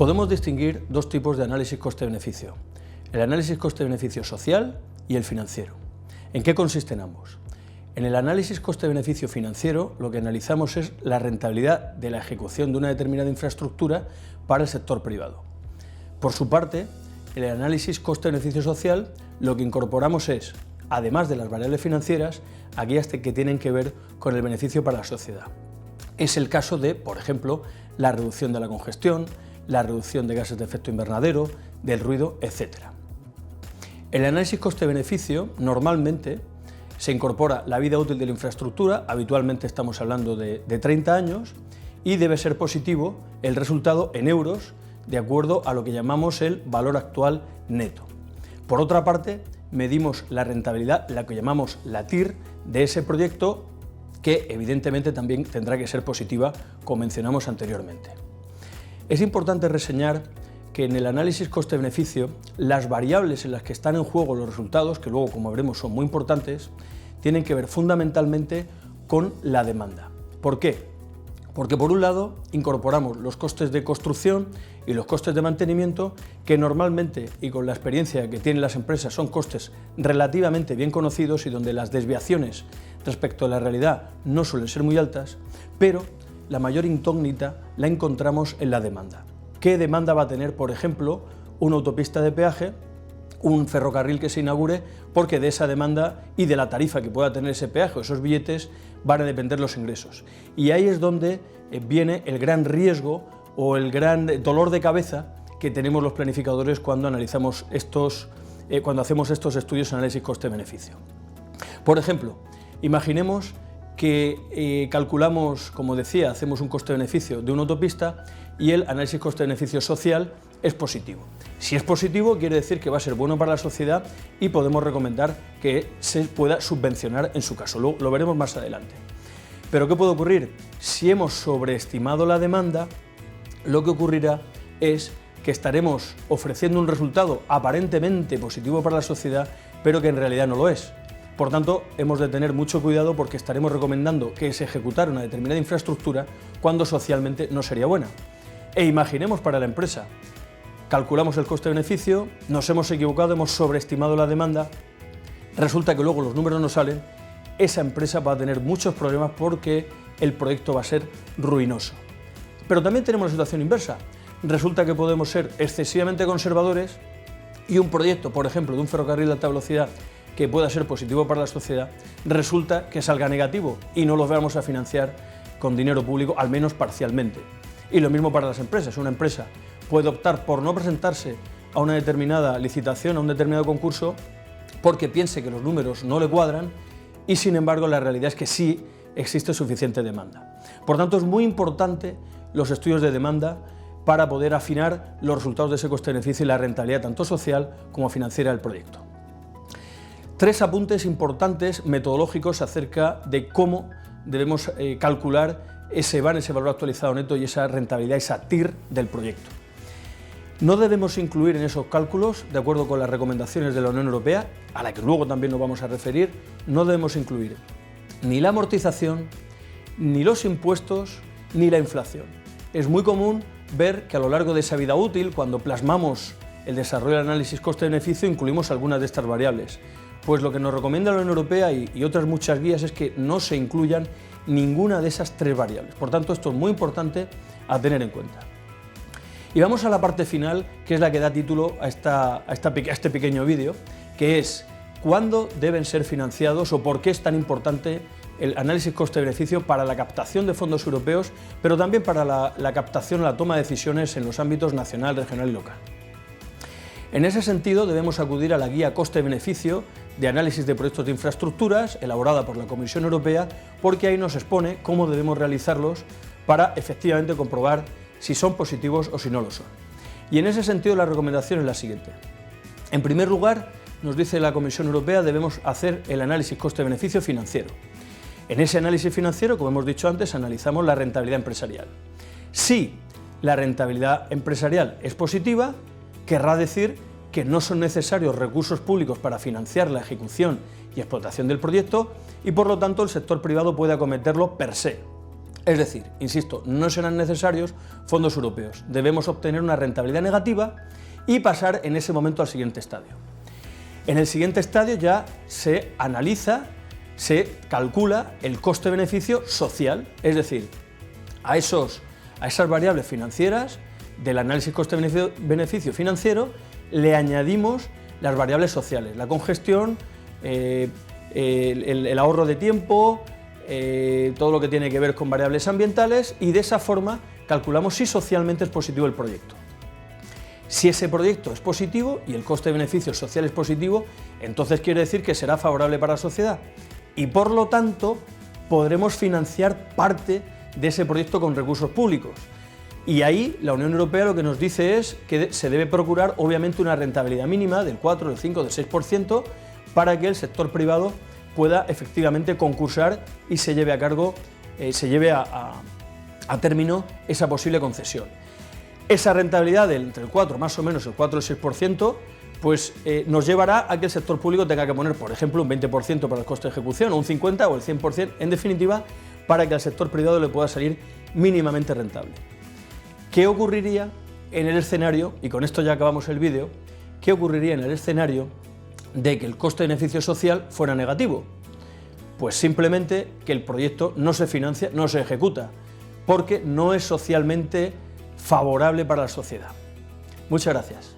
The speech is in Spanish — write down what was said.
Podemos distinguir dos tipos de análisis coste-beneficio: el análisis coste-beneficio social y el financiero. ¿En qué consisten ambos? En el análisis coste-beneficio financiero lo que analizamos es la rentabilidad de la ejecución de una determinada infraestructura para el sector privado. Por su parte, en el análisis coste-beneficio social lo que incorporamos es, además de las variables financieras, aquellas que tienen que ver con el beneficio para la sociedad. Es el caso de, por ejemplo, la reducción de la congestión, la reducción de gases de efecto invernadero, del ruido, etc. En el análisis coste-beneficio normalmente se incorpora la vida útil de la infraestructura, habitualmente estamos hablando de 30 años, y debe ser positivo el resultado en euros, de acuerdo a lo que llamamos el valor actual neto. Por otra parte, medimos la rentabilidad, la que llamamos la TIR, de ese proyecto, que evidentemente también tendrá que ser positiva, como mencionamos anteriormente. Es importante reseñar que en el análisis coste-beneficio las variables en las que están en juego los resultados, que luego, como veremos, son muy importantes, tienen que ver fundamentalmente con la demanda. ¿Por qué? Porque por un lado incorporamos los costes de construcción y los costes de mantenimiento, que normalmente, y con la experiencia que tienen las empresas, son costes relativamente bien conocidos y donde las desviaciones respecto a la realidad no suelen ser muy altas, pero la mayor incógnita la encontramos en la demanda. ¿Qué demanda va a tener, por ejemplo, una autopista de peaje, un ferrocarril que se inaugure? Porque de esa demanda y de la tarifa que pueda tener ese peaje o esos billetes van a depender los ingresos. Y ahí es donde viene el gran riesgo o el gran dolor de cabeza que tenemos los planificadores cuando analizamos cuando hacemos estos estudios de análisis coste-beneficio. Por ejemplo, imaginemos que calculamos, como decía, hacemos un coste-beneficio de una autopista y el análisis coste-beneficio social es positivo. Si es positivo, quiere decir que va a ser bueno para la sociedad y podemos recomendar que se pueda subvencionar en su caso. Lo veremos más adelante. Pero ¿qué puede ocurrir? Si hemos sobreestimado la demanda, lo que ocurrirá es que estaremos ofreciendo un resultado aparentemente positivo para la sociedad, pero que en realidad no lo es. Por tanto, hemos de tener mucho cuidado porque estaremos recomendando que se ejecutara una determinada infraestructura cuando socialmente no sería buena. E imaginemos para la empresa, calculamos el coste-beneficio, nos hemos equivocado, hemos sobreestimado la demanda, resulta que luego los números no salen, esa empresa va a tener muchos problemas porque el proyecto va a ser ruinoso. Pero también tenemos la situación inversa, resulta que podemos ser excesivamente conservadores y un proyecto, por ejemplo, de un ferrocarril de alta velocidad que pueda ser positivo para la sociedad, resulta que salga negativo y no lo vamos a financiar con dinero público, al menos parcialmente. Y lo mismo para las empresas. Una empresa puede optar por no presentarse a una determinada licitación, a un determinado concurso, porque piense que los números no le cuadran y, sin embargo, la realidad es que sí existe suficiente demanda. Por tanto, es muy importante los estudios de demanda para poder afinar los resultados de ese coste-beneficio y la rentabilidad tanto social como financiera del proyecto. Tres apuntes importantes metodológicos acerca de cómo debemos calcular ese valor actualizado neto y esa rentabilidad, esa TIR del proyecto. No debemos incluir en esos cálculos, de acuerdo con las recomendaciones de la Unión Europea, a la que luego también nos vamos a referir, no debemos incluir ni la amortización, ni los impuestos, ni la inflación. Es muy común ver que a lo largo de esa vida útil, cuando plasmamos el desarrollo del análisis coste-beneficio, incluimos algunas de estas variables. Pues lo que nos recomienda la Unión Europea y otras muchas guías es que no se incluyan ninguna de esas tres variables. Por tanto, esto es muy importante a tener en cuenta. Y vamos a la parte final, que es la que da título a este pequeño vídeo, que es cuándo deben ser financiados o por qué es tan importante el análisis coste-beneficio para la captación de fondos europeos, pero también para la captación, la toma de decisiones en los ámbitos nacional, regional y local. En ese sentido, debemos acudir a la guía coste-beneficio de análisis de proyectos de infraestructuras, elaborada por la Comisión Europea, porque ahí nos expone cómo debemos realizarlos para efectivamente comprobar si son positivos o si no lo son. Y en ese sentido, la recomendación es la siguiente. En primer lugar, nos dice la Comisión Europea, debemos hacer el análisis coste-beneficio financiero. En ese análisis financiero, como hemos dicho antes, analizamos la rentabilidad empresarial. Si la rentabilidad empresarial es positiva, querrá decir que no son necesarios recursos públicos para financiar la ejecución y explotación del proyecto y, por lo tanto, el sector privado puede acometerlo per se. Es decir, insisto, no serán necesarios fondos europeos, debemos obtener una rentabilidad negativa y pasar en ese momento al siguiente estadio. En el siguiente estadio ya se analiza, se calcula el coste-beneficio social, es decir, a esas variables financieras del análisis coste-beneficio financiero le añadimos las variables sociales, la congestión, el ahorro de tiempo, todo lo que tiene que ver con variables ambientales, y de esa forma calculamos si socialmente es positivo el proyecto. Si ese proyecto es positivo y el coste-beneficio social es positivo, entonces quiere decir que será favorable para la sociedad y por lo tanto podremos financiar parte de ese proyecto con recursos públicos. Y ahí la Unión Europea lo que nos dice es que se debe procurar obviamente una rentabilidad mínima del 4, del 5, del 6% para que el sector privado pueda efectivamente concursar y se lleve a cargo, a término esa posible concesión. Esa rentabilidad entre el 4, más o menos el 4 y el 6%, pues nos llevará a que el sector público tenga que poner, por ejemplo, un 20% para el coste de ejecución, o un 50% o el 100%, en definitiva, para que al sector privado le pueda salir mínimamente rentable. ¿Qué ocurriría en el escenario, y con esto ya acabamos el vídeo, qué ocurriría en el escenario de que el coste-beneficio social fuera negativo? Pues simplemente que el proyecto no se financia, no se ejecuta, porque no es socialmente favorable para la sociedad. Muchas gracias.